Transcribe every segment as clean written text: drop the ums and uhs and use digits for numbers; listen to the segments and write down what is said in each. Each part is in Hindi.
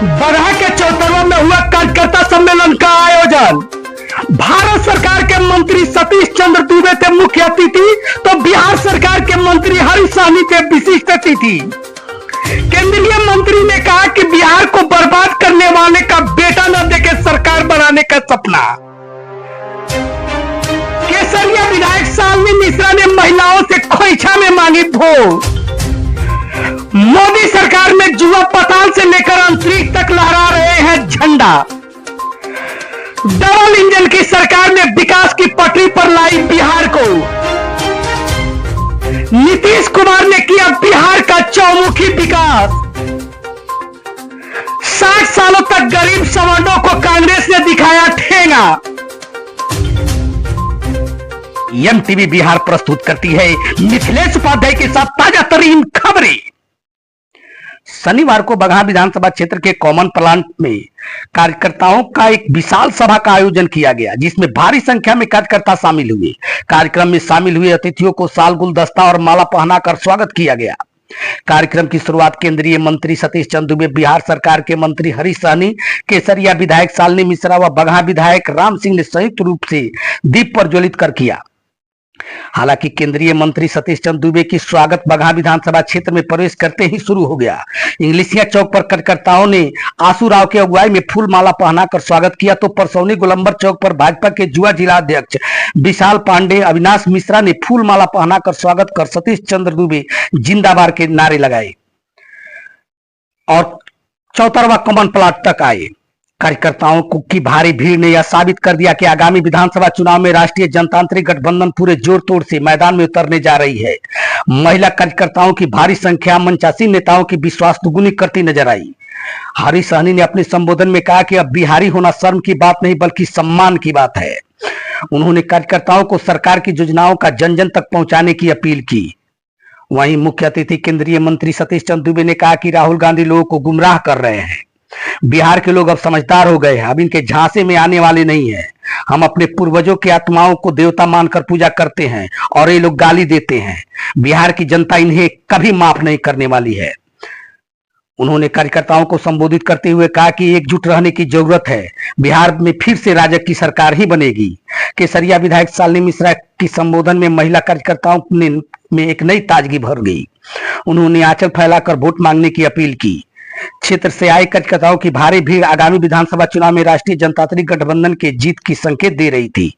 बगहा के चौतरवा में हुआ कार्यकर्ता सम्मेलन का आयोजन। भारत सरकार के मंत्री सतीश चंद्र दूबे थे मुख्य अतिथि, तो बिहार सरकार के मंत्री हरीश सहनी थे विशिष्ट अतिथि। केंद्रीय मंत्री ने कहा कि बिहार को बर्बाद करने वाले का बेटा न देके सरकार बनाने का सपना। केसरिया विधायक शालिनी मिश्रा ने महिलाओं से खोइछा में मांगी वोट। मोदी सरकार में जुआ पताल से लेकर अंतरिक्ष तक लहरा रहे हैं झंडा। डबल इंजन की सरकार ने विकास की पटरी पर लाई बिहार को। नीतीश कुमार ने किया बिहार का चौमुखी विकास। 60 सालों तक गरीब सवर्णों को कांग्रेस ने दिखाया ठेंगा। एमटीवी बिहार प्रस्तुत करती है मिथिलेश उपाध्याय के साथ ताजा तरीन खबरें। शनिवार को बगहा विधानसभा क्षेत्र के कॉमन प्लांट में कार्यकर्ताओं का एक विशाल सभा का आयोजन किया गया, जिसमें भारी संख्या में कार्यकर्ता शामिल हुए। कार्यक्रम में शामिल हुए अतिथियों को साल गुलदस्ता और माला पहनाकर स्वागत किया गया। कार्यक्रम की शुरुआत केंद्रीय मंत्री सतीश चंद्र दूबे, बिहार सरकार के मंत्री हरीश सहनी, केसरिया विधायक शालिनी मिश्रा व बगहा विधायक राम सिंह ने संयुक्त रूप से दीप प्रज्वलित कर किया। हालांकि केंद्रीय मंत्री सतीश चंद्र दूबे की स्वागत बगहा विधानसभा क्षेत्र में प्रवेश करते ही शुरू हो गया। इंग्लिशिया चौक पर कार्यकर्ताओं ने आसू राव के अगुवाई में फूल माला पहनाकर स्वागत किया, तो परसौनी गोलंबर चौक पर भाजपा के जुआ जिला अध्यक्ष विशाल पांडे, अविनाश मिश्रा ने फूल माला पहनाकर स्वागत कर सतीश चंद्र दूबे जिंदाबाद के नारे लगाए और चौतरवा कॉमन प्लांट तक आए। कार्यकर्ताओं की भारी भीड़ ने यह साबित कर दिया कि आगामी विधानसभा चुनाव में राष्ट्रीय जनतांत्रिक गठबंधन पूरे जोर तोड़ से मैदान में उतरने जा रही है। महिला कार्यकर्ताओं की भारी संख्या मंचासीन नेताओं की विश्वास दुगुनी करती नजर आई। हरीश सहनी ने अपने संबोधन में कहा कि अब बिहारी होना शर्म की बात नहीं बल्कि सम्मान की बात है। उन्होंने कार्यकर्ताओं को सरकार की योजनाओं का जन जन तक पहुंचाने की अपील की। वहीं मुख्य अतिथि केंद्रीय मंत्री सतीश चंद्र दूबे ने कहा कि राहुल गांधी लोगों को गुमराह कर रहे हैं। बिहार के लोग अब समझदार हो गए हैं, अब इनके झांसे में आने वाले नहीं है। हम अपने पूर्वजों की आत्माओं को देवता मानकर पूजा करते हैं और ये लोग गाली देते हैं। बिहार की जनता इन्हें कभी माफ नहीं करने वाली है। उन्होंने कार्यकर्ताओं को संबोधित करते हुए कहा कि एकजुट रहने की जरूरत है। बिहार में फिर से राजग की सरकार ही बनेगी। केसरिया विधायक शालिनी मिश्रा की संबोधन में महिला कार्यकर्ताओं में एक नई ताजगी भर गई। उन्होंने आंचल फैलाकर वोट मांगने की अपील की। क्षेत्र से आए कार्यकर्ताओं की भारी भीड़ आगामी विधानसभा चुनाव में राष्ट्रीय जनतांत्रिक गठबंधन के जीत की संकेत दे रही थी।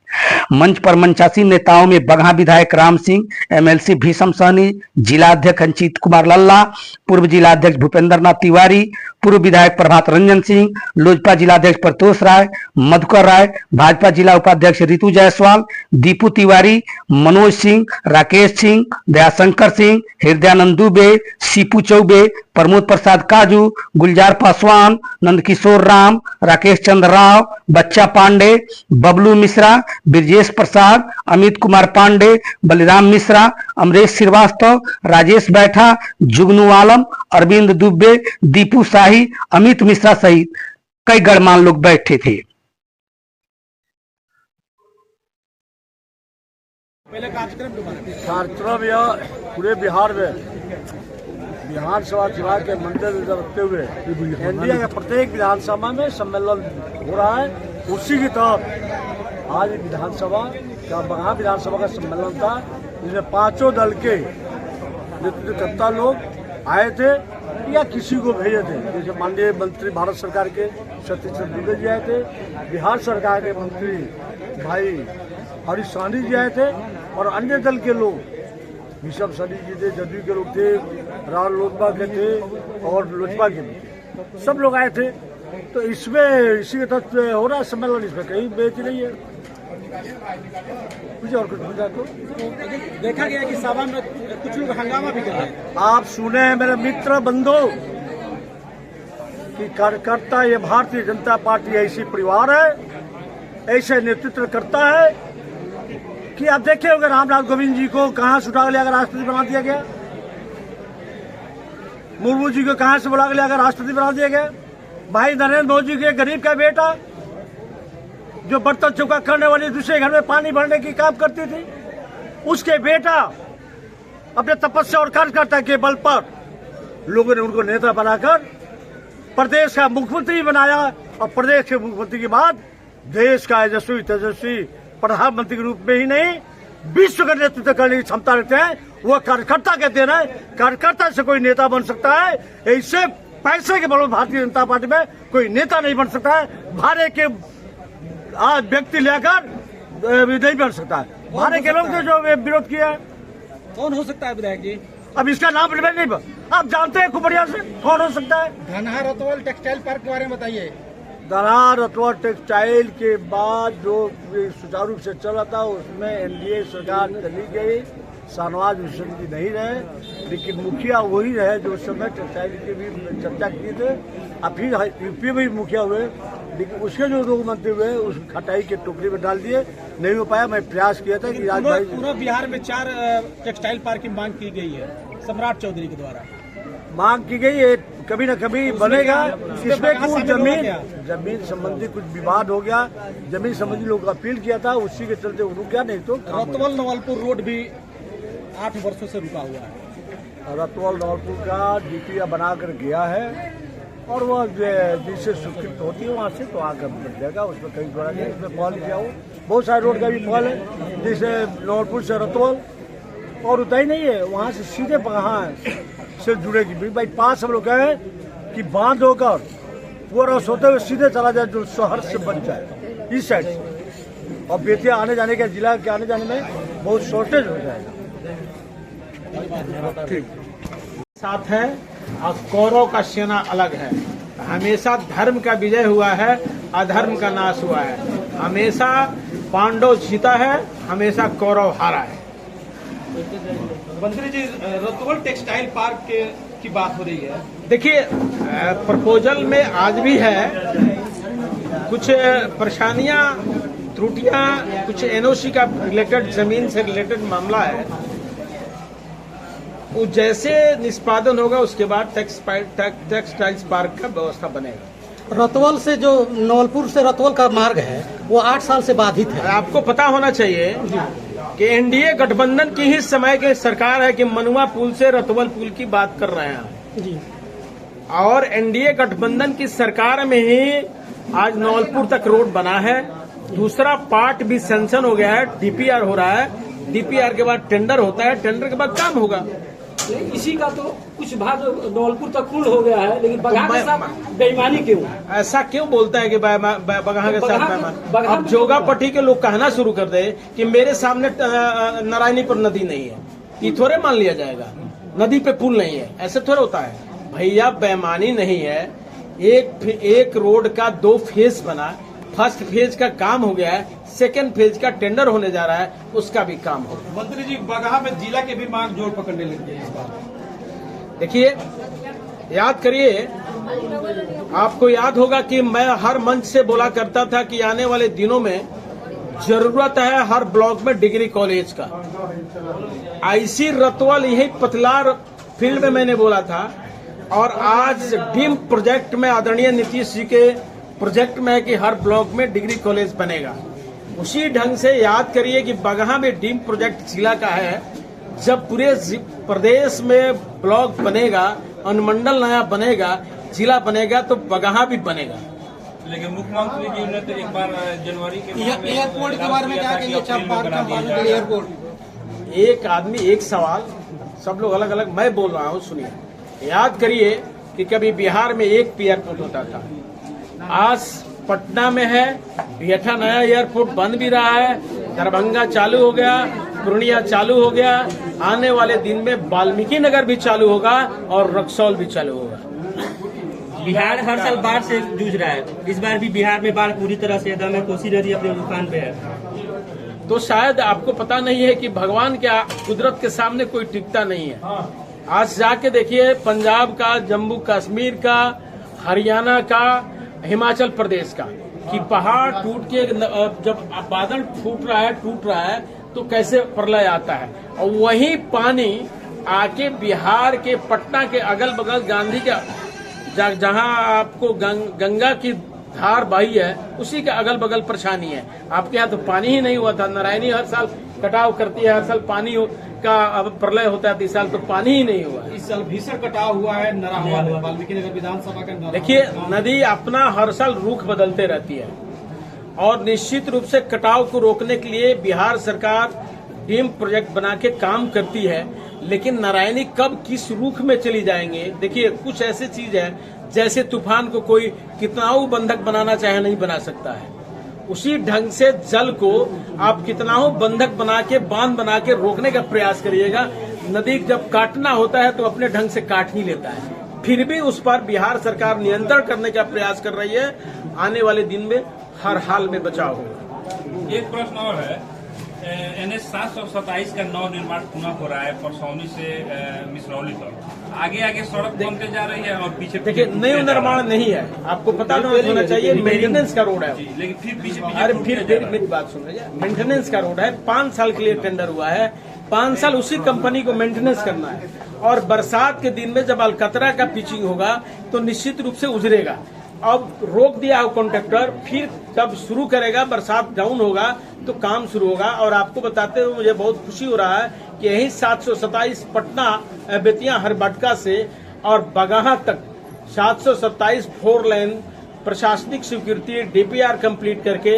मंच पर मंचासीन नेताओं में बगहा विधायक राम सिंह, एमएलसी भीषम सहनी, जिला अध्यक्ष अंचित कुमार लल्ला, पूर्व जिला अध्यक्ष भूपेंद्र नाथ तिवारी, पूर्व विधायक प्रभात रंजन सिंह, लोजपा जिलाध्यक्ष प्रतोष राय, मधुकर राय, भाजपा जिला उपाध्यक्ष रितु जायसवाल, दीपू तिवारी, मनोज सिंह, राकेश सिंह, दयाशंकर सिंह, हृदयानंद दुबे, सीपू चौबे, प्रमोद प्रसाद काजू, गुलजार पासवान, नंदकिशोर राम, राकेश चंद्र राव, बच्चा पांडे, बबलू मिश्रा, ब्रजेश प्रसाद, अमित कुमार पांडे, बलिराम मिश्रा, अमरेश श्रीवास्तव, राजेश बैठा, जुगनू आलम, अरविंद दुबे, दीपू शाही, अमित मिश्रा सहित कई गणमान्य लोग बैठे थे। पूरे बिहार में विधानसभा चुनाव के मद्देनजर रखते हुए एनडीए के प्रत्येक विधानसभा में सम्मेलन हो रहा है। उसी की तहत आज विधानसभा का बगहा विधानसभा का सम्मेलन था, जिसमें पांचों दल के नेतृत्वकर्ता लोग आए थे या किसी को भेजे थे। जैसे माननीय मंत्री भारत सरकार के सतीश चंद्र दूबे जी आए थे, बिहार सरकार के मंत्री भाई हरीश सहनी जी आए थे और अन्य दल के लोग विशम सनी जी थे, जदयू के लोग थे, राल लोजपा के थे और लोजपा के भी थे। सब लोग आए थे। तो इसमें इसी के तहत हो रहा है सम्मेलन। इसमें कहीं बेच नहीं है कुछ और कुछ पूछा तो देखा गया कि सभा में कुछ लोग हंगामा भी कर रहे हैं। आप सुने हैं मेरे मित्र बंधु कि कार्यकर्ता ये भारतीय जनता पार्टी ऐसी परिवार है, ऐसे नेतृत्व करता है कि आप देखे होंगे रामनाथ कोविंद जी को कहां से उठा लिया राष्ट्रपति बना दिया गया, मुर्मू जी को कहां से बुला लिया राष्ट्रपति बना दिया गया, भाई नरेंद्र मोदी के गरीब का बेटा जो बर्तन चौका करने वाली दूसरे घर में पानी भरने की काम करती थी, उसके बेटा अपने तपस्या और कार्यकर्ता के बल पर लोगों ने उनको नेता बनाकर प्रदेश का मुख्यमंत्री बनाया और प्रदेश के मुख्यमंत्री के बाद देश का यशस्वी तेजस्वी प्रधानमंत्री के रूप में ही नहीं विश्व का नेतृत्व करने की क्षमता रखते हैं। वो कार्यकर्ता कहते हैं ना, कार्यकर्ता से कोई नेता बन सकता है, इससे पैसे के बल पर भारतीय जनता पार्टी में कोई नेता नहीं बन सकता है। भारे के व्यक्ति लेकर नहीं बन सकता है। भारे के लोग जो विरोध किया है, कौन हो सकता है विधायक जी? अब इसका नाम नहीं, आप जानते हैं खूब बढ़िया से कौन हो सकता है। धनहा रतवल टेक्सटाइल पार्क के बारे में बताइए। धनहा रतवल टेक्सटाइल के बाद जो सुचारू रूप से चला था उसमें एनडीए सरकार चली गई, शाहनवाज हुसैन जी नहीं रहे, लेकिन मुखिया वही रहे जो उस समय टेक्सटाइल की भी चर्चा किए थे। अब फिर यूपी में भी मुखिया हुए, लेकिन उसके जो दो मंत्री हुए उस खटाई के टोकरी में डाल दिए, नहीं हो पाया। मैं प्रयास किया था कि पूरा बिहार में 4 टेक्सटाइल पार्क की मांग की गई है सम्राट चौधरी के द्वारा। मांग की गई है, कभी न कभी बनेगा। इसमें कुछ जमीन संबंधी कुछ विवाद हो गया, जमीन संबंधी लोग अपील किया था, उसी के चलते रुक गया, नहीं तो रतवल नवलपुर रोड भी 8 वर्षों से रुका हुआ है। रतवल नवलपुर का डीपीआर बनाकर गया है और वह जिससे स्वीकृत होती है वहाँ से तो आकर बन जाएगा। उसमें कहीं जोड़ा नहीं, उसमें पहल किया हो, बहुत सारे रोड का भी पहल है, जैसे नवलपुर से रतवल और उतना ही नहीं है, वहाँ से सीधे वहाँ से जुड़ेगी बाईपास। हम लोग कहें कि बांध होकर पूरा सोते हुए सीधे चला जाए जो शहर से बच जाए इस साइड से, और बेतिया आने जाने के जिला के आने जाने में बहुत शॉर्टेज हो जाएगा। ठीक साथ है और कौरव का सेना अलग है। हमेशा धर्म का विजय हुआ है, अधर्म का नाश हुआ है। हमेशा पांडव जीता है, हमेशा कौरव हारा है। मंत्री जी, रतवल टेक्सटाइल पार्क की बात हो रही है। देखिए, प्रपोजल में आज भी है कुछ परेशानियां, त्रुटियां, कुछ एनओसी का रिलेटेड, जमीन से रिलेटेड मामला है। वो जैसे निष्पादन होगा उसके बाद टेक्सटाइल्स पार्क का व्यवस्था बनेगा। रतवल से जो नवलपुर से रतवल का मार्ग है वो 8 साल से बाधित है। आपको पता होना चाहिए कि एनडीए गठबंधन की ही समय की सरकार है कि मनुआ पुल से रतवल पुल की बात कर रहे हैं जी। और एनडीए गठबंधन की सरकार में ही आज नवलपुर तक रोड बना है। दूसरा पार्ट भी सैंक्शन हो गया है, डीपीआर हो रहा है, डीपीआर के बाद टेंडर होता है, टेंडर के बाद काम होगा। इसी का तो कुछ भाग नवलपुर तक पूर्ण हो गया है, लेकिन बगहा के साथ बेईमानी क्यों? ऐसा क्यों बोलता है कि बगहा के साथ बेईमानी? अब जोगापट्टी के लोग कहना शुरू कर दे कि मेरे सामने नारायणीपुर नदी नहीं है, ये थोड़े मान लिया जाएगा। नदी पे पुल नहीं है, ऐसे थोड़े होता है भैया। बेईमानी नहीं है, एक रोड का 2 फेज बना, फर्स्ट फेज का काम हो गया है, सेकेंड फेज का टेंडर होने जा रहा है, उसका भी काम होगा। मंत्री जी, बगहा में जिला के भी मांग जोर पकड़ने लगी है इस बार। देखिए, याद करिए, आपको याद होगा कि मैं हर मंच से बोला करता था कि आने वाले दिनों में जरूरत है हर ब्लॉक में डिग्री कॉलेज का। आईसी रतवल यही पतलार फील्ड में मैंने बोला था, और आज डीम प्रोजेक्ट में आदरणीय नीतीश जी के प्रोजेक्ट में है कि हर ब्लॉक में डिग्री कॉलेज बनेगा। उसी ढंग से याद करिए कि बगहा में डीम प्रोजेक्ट जिला का है। जब पूरे प्रदेश में ब्लॉक बनेगा, अनुमंडल नया बनेगा, जिला बनेगा, तो बगहा भी बनेगा। लेकिन मुख्यमंत्री जी ने तो एक बार जनवरी के एयरपोर्ट के बारे में क्या कहेंगे? एयरपोर्ट, एक आदमी एक सवाल, सब लोग अलग अलग, मैं बोल रहा हूँ, सुनिए। याद करिए कि कभी बिहार में एक एयरपोर्ट होता था, आज पटना में है, बिहटा नया एयरपोर्ट बन भी रहा है, दरभंगा चालू हो गया, पूर्णिया चालू हो गया, आने वाले दिन में वाल्मीकि नगर भी चालू होगा और रक्सौल भी चालू होगा। बिहार हर साल बाढ़ से जूझ रहा है, इस बार भी बिहार में बाढ़ पूरी तरह से एकदम है, कोसी नदी अपने दुकान पे है। तो शायद आपको पता नहीं है कि भगवान के कुदरत के सामने कोई टिकता नहीं है। आज जाके देखिए, पंजाब का, जम्मू कश्मीर का, हरियाणा का, हिमाचल प्रदेश का, कि पहाड़ टूट के जब बादल टूट रहा है तो कैसे प्रलय आता है, और वही पानी आके बिहार के पटना के अगल बगल गांधी के जहां आपको गंगा की धार बही है, उसी के अगल बगल परेशानी है। आपके यहाँ तो पानी ही नहीं हुआ था, नारायणी हर साल कटाव करती है, हर साल पानी का अब प्रलय होता है, इस साल तो पानी ही नहीं हुआ है। इस साल भीषण कटाव हुआ है नराहवाल में, वाल्मीकि नगर विधानसभा का नराहवाल। देखिए, नदी अपना हर साल रुख बदलते रहती है और निश्चित रूप से कटाव को रोकने के लिए बिहार सरकार डैम प्रोजेक्ट बना के काम करती है, लेकिन नारायणी कब किस रुख में चली जाएंगे। देखिए, कुछ ऐसी चीज है जैसे तूफान को कोई कितनाऊ बंधक बनाना चाहे नहीं बना सकता है, उसी ढंग से जल को आप कितनाऊ बंधक बना के, बांध बना के रोकने का प्रयास करिएगा। नदी जब काटना होता है तो अपने ढंग से काट ही लेता है, फिर भी उस पर बिहार सरकार नियंत्रण करने का प्रयास कर रही है। आने वाले दिन में हर हाल में बचाव होगा। एक प्रश्न और है, NH 727 का नव निर्माण पुनः हो रहा है परसौनी से मिसरौली तक, आगे आगे सड़क बनते जा रही है और पीछे देखिए, नया निर्माण नहीं है, आपको पता होना चाहिए, मेंटेनेंस का रोड है। लेकिन फिर पीछे अरे फिर मेरी बात सुन लीजिए, मेंटेनेंस का रोड है, 5 साल के लिए टेंडर हुआ है, 5 साल उसी कंपनी को मेंटेनेंस करना है, और बरसात के दिन में जब अलकतरा का पिचिंग होगा तो निश्चित रूप से उजरेगा। अब रोक दिया है कॉन्ट्रैक्टर, फिर जब शुरू करेगा, बरसात डाउन होगा तो काम शुरू होगा। और आपको बताते हुए मुझे बहुत खुशी हो रहा है कि यही 727 पटना बेतिया हरबटका से और बगहा तक 727 4 लेन प्रशासनिक स्वीकृति DPR कंप्लीट करके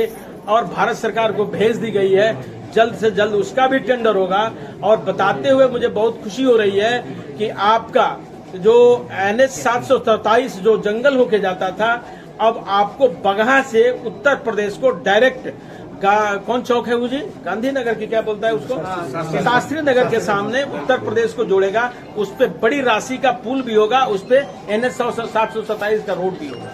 और भारत सरकार को भेज दी गई है। जल्द से जल्द उसका भी टेंडर होगा। और बताते हुए मुझे बहुत खुशी हो रही है कि आपका जो NH 727 जो जंगल होके जाता था, अब आपको बगहा से उत्तर प्रदेश को डायरेक्ट कौन चौक है वो जी, गांधीनगर की क्या बोलता है उसको, शास्त्री नगर के सामने उत्तर प्रदेश को जोड़ेगा। उस पे बड़ी राशि का पुल भी होगा, उस पे NH 727 का रोड भी होगा।